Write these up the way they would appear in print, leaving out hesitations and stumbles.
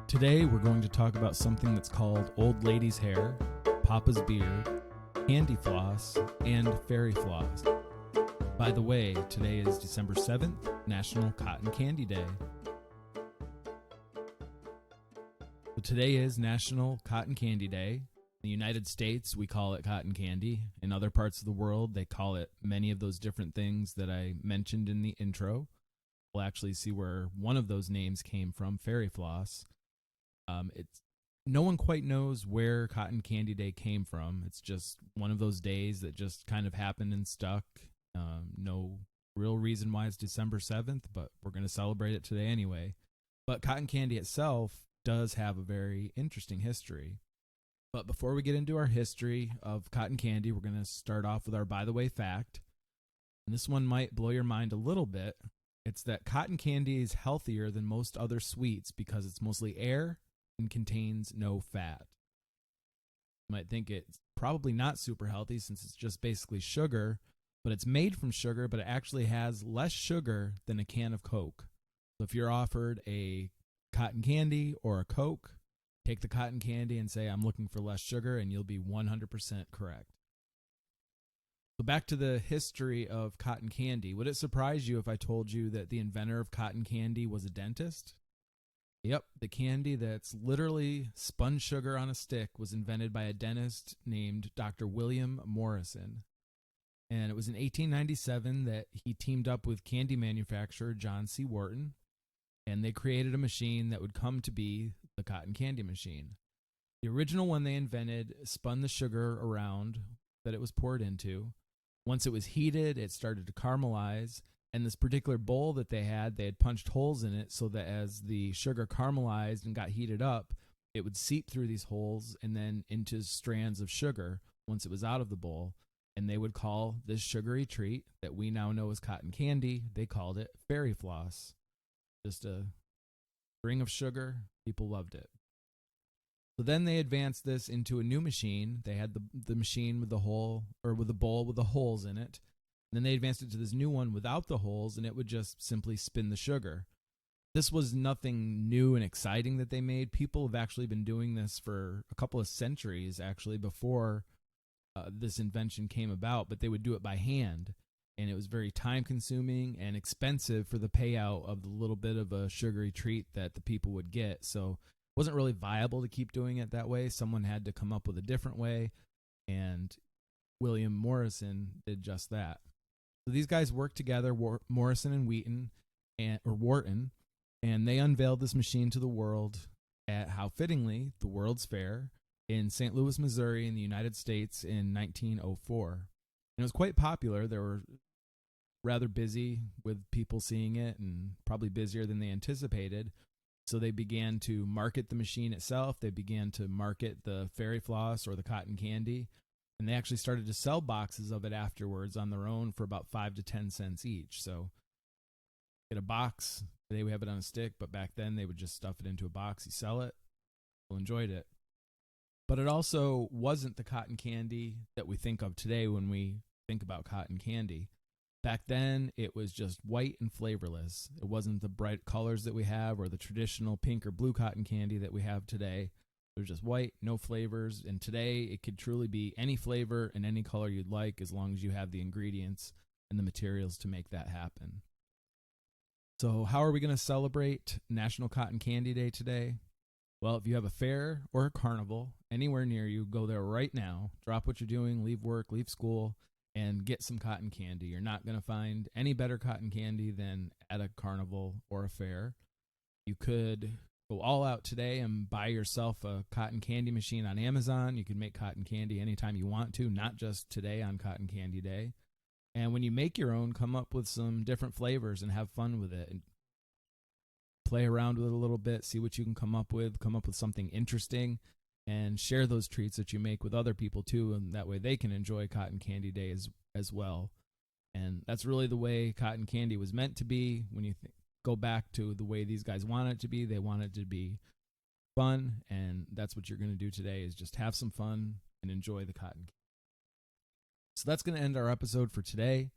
Today we're going to talk about something that's called old lady's hair, papa's beard, candy floss, and fairy floss. By the way, today is December 7th, National Cotton Candy Day. So today is National Cotton Candy Day. In the United States, we call it cotton candy. In other parts of the world, they call it many of those different things that I mentioned in the intro. We'll actually see where one of those names came from, fairy floss. No one quite knows where Cotton Candy Day came from. It's just one of those days that just kind of happened and stuck. No real reason why it's December 7th, but we're going to celebrate it today anyway. But cotton candy itself does have a very interesting history. But before we get into our history of cotton candy, we're going to start off with our by the way fact. And this one might blow your mind a little bit. It's that cotton candy is healthier than most other sweets because it's mostly air and contains no fat. You might think it's probably not super healthy since it's just basically sugar, but it's made from sugar, but it actually has less sugar than a can of Coke. So if you're offered a cotton candy or a Coke, take the cotton candy and say, I'm looking for less sugar, and you'll be 100% correct. So back to the history of cotton candy. Would it surprise you if I told you that the inventor of cotton candy was a dentist? Yep, the candy that's literally spun sugar on a stick was invented by a dentist named Dr. William Morrison. And it was in 1897 that he teamed up with candy manufacturer John C. Wharton, and they created a machine that would come to be the cotton candy machine. The original one they invented spun the sugar around that it was poured into. Once it was heated, it started to caramelize. And this particular bowl that they had punched holes in it so that as the sugar caramelized and got heated up, it would seep through these holes and then into strands of sugar once it was out of the bowl. And they would call this sugary treat that we now know as cotton candy, they called it fairy floss. Just a string of sugar. People loved it. So then they advanced this into a new machine. They had the machine with the hole, or with the bowl with the holes in it. Then they advanced it to this new one without the holes, and it would just simply spin the sugar. This was nothing new and exciting that they made. People have actually been doing this for a couple of centuries, actually, before this invention came about, but they would do it by hand, and it was very time-consuming and expensive for the payout of the little bit of a sugary treat that the people would get. So it wasn't really viable to keep doing it that way. Someone had to come up with a different way, and William Morrison did just that. So these guys worked together, Morrison and Wharton, and they unveiled this machine to the world at, how fittingly, the World's Fair in St. Louis, Missouri in the United States in 1904. And it was quite popular. They were rather busy with people seeing it and probably busier than they anticipated. So they began to market the machine itself. They began to market the fairy floss or the cotton candy. And they actually started to sell boxes of it afterwards on their own for about 5 to 10 cents each. So get a box. Today we have it on a stick, but back then they would just stuff it into a box. You sell it. People enjoyed it. But it also wasn't the cotton candy that we think of today when we think about cotton candy. Back then, it was just white and flavorless. It wasn't the bright colors that we have or the traditional pink or blue cotton candy that we have today. It was just white, no flavors, and today it could truly be any flavor and any color you'd like as long as you have the ingredients and the materials to make that happen. So how are we going to celebrate National Cotton Candy Day today? Well, if you have a fair or a carnival anywhere near you, go there right now. Drop what you're doing, leave work, leave school, and get some cotton candy. You're not going to find any better cotton candy than at a carnival or a fair. You could go all out today and buy yourself a cotton candy machine on Amazon. You can make cotton candy anytime you want to, not just today on Cotton Candy Day. And when you make your own, come up with some different flavors and have fun with it. And play around with it a little bit, see what you can come up with something interesting, and share those treats that you make with other people too, and that way they can enjoy Cotton Candy Day as well. And that's really the way cotton candy was meant to be. When you go back to the way these guys want it to be, they want it to be fun, and that's what you're going to do today, is just have some fun and enjoy the cotton candy. So that's going to end our episode for today.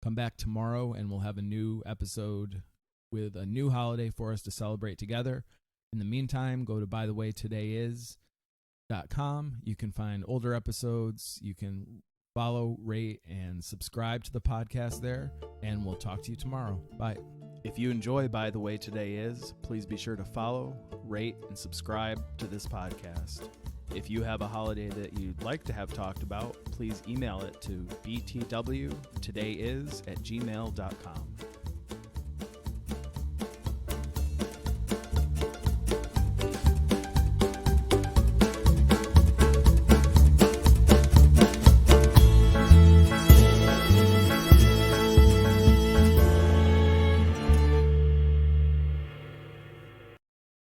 Come back tomorrow and we'll have a new episode with a new holiday for us to celebrate together. In the meantime, go to bythewaytodayis.com. You can find older episodes. You can follow, rate, and subscribe to the podcast there, and we'll talk to you tomorrow. Bye. If you enjoy By the Way Today Is, please be sure to follow, rate, and subscribe to this podcast. If you have a holiday that you'd like to have talked about, please email it to btwtodayis@gmail.com.